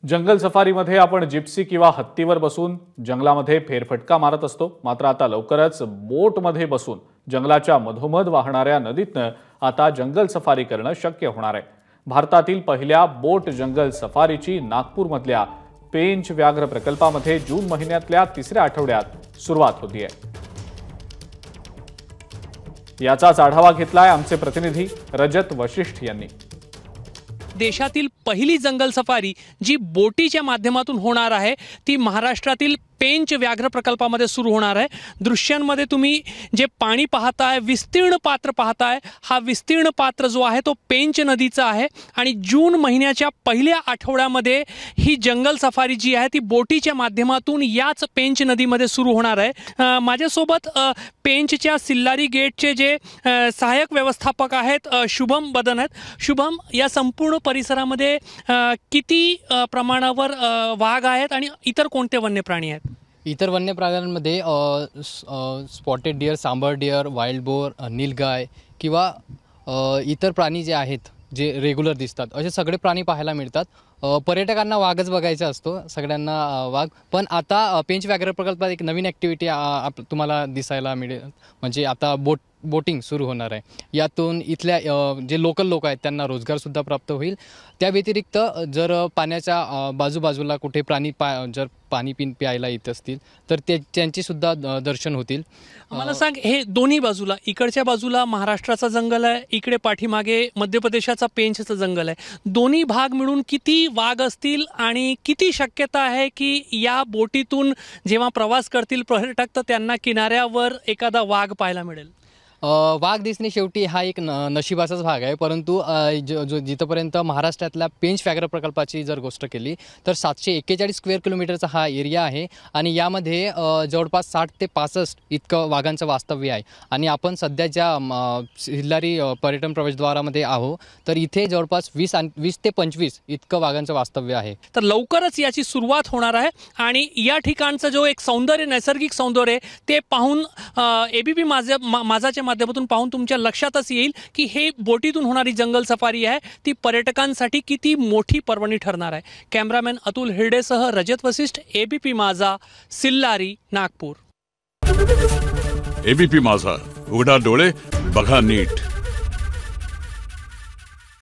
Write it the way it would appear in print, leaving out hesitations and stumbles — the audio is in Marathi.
जंगल सफारीमध्ये आपण जिप्सी किंवा हत्तीवर बसून जंगलामध्ये फेरफटका मारत असतो। मात्र आता लवकरच बोटमध्ये बसून जंगलाच्या मधोमध वाहणाऱ्या नदीतनं आता जंगल सफारी करणं शक्य होणार आहे। भारतातील पहिल्या बोट जंगल सफारीची नागपूरमधल्या पेंच व्याघ्र प्रकल्पामध्ये जून महिन्यातल्या तिसऱ्या आठवड्यात सुरुवात होतीये। याचाच आढावा घेतलाय आमचे प्रतिनिधी रजत वशिष्ठ यांनी। देशातील पहिली जंगल सफारी जी बोटीच्या माध्यमातून होणार आहे ती महाराष्ट्रातील पेंच व्याघ्र प्रकल्पामध्ये सुरू होणार आहे। दृश्यांमध्ये तुम्ही जे पाणी पाहताय, विस्तीर्ण पात्र पाहताय, हा विस्तीर्ण पात्र जो आहे तो पेंच नदीचा आहे आणि जून महिन्याच्या पहिल्या आठवड्यामध्ये ही जंगल सफारी जी आहे ती बोटीच्या माध्यमातून याच पेंच नदीमध्ये सुरू होणार आहे। माझ्यासोबत पेंचच्या सिल्लारी गेटचे जे सहाय्यक व्यवस्थापक आहेत शुभम बदन आहेत। शुभम, या संपूर्ण परिसरामध्ये किती प्रमाणावर वाघ आहेत आणि इतर कोणते वन्य प्राणी आहेत? इतर वन्य प्राण्यांमध्ये spotted deer, sambar deer, wild boar, nilgai किंवा इतर प्राणी जे आहेत जे रेग्युलर दिसतात असे सगळे प्राणी पाहायला मिळतात। पर्यटकांना वाघच बघायचा असतो, सगळ्यांना वाघ। पण आता पेंच व्याघ्र प्रकल्पात एक नवीन ॲक्टिव्हिटी तुम्हाला दिसायला मिळेल, म्हणजे आता बोटिंग सुरू होणार आहे। यातून इथल्या जे लोकल लोक आहेत त्यांना रोजगारसुद्धा प्राप्त होईल। त्या व्यतिरिक्त जर पाण्याच्या बाजूबाजूला कुठे जर पाणी प्यायला येत असतील तर त्यांचीसुद्धा दर्शन होतील। मला सांग, हे दोन्ही बाजूला, इकडच्या बाजूला महाराष्ट्राचा जंगल आहे, इकडे पाठीमागे मध्य प्रदेशाचा पेंचचं जंगल आहे, दोन्ही भाग मिळून किती वाघ असतील आणि किती शक्यता आहे की या बोटीतून जेव्हा प्रवास करतील पर्यटक तर त्यांना किनाऱ्यावर एखादा वाघ पाहायला मिळेल? वाघ दिसणे शेवटी हा एक नशिबाचाच भाग आहे, परंतु जिथपर्यंत महाराष्ट्रातल्या पेंच व्याघ्र प्रकल्पाची जर गोष्ट केली तर 741 स्क्वेअर किलोमीटरचा हा एरिया आहे आणि यामध्ये जवळपास 60 ते 65 इतकं वाघांचं वास्तव्य आहे। आणि आपण सध्या ज्या सिल्लारी पर्यटन प्रवेशद्वारामध्ये आहो तर इथे जवळपास 20 ते 25 इतकं वाघांचं वास्तव्य आहे। तर लवकरच याची सुरुवात होणार आहे आणि या ठिकाणचं जो एक सौंदर्य, नैसर्गिक सौंदर्य ते पाहून एबीपी माझाच्या माध्यमातून पाहून तुमच्या लक्षातच येईल की हे बोटीतून होणारी जंगल सफारी आहे ती पर्यटकांसाठी किती मोठी पर्वणी ठरणार आहे। कॅमेरामॅन अतुल हिरडेसह रजत वशिष्ठ, एबीपी माझा, सिल्लारी, नागपूर। एबीपी माझा, उघडा डोळे बघा नीट।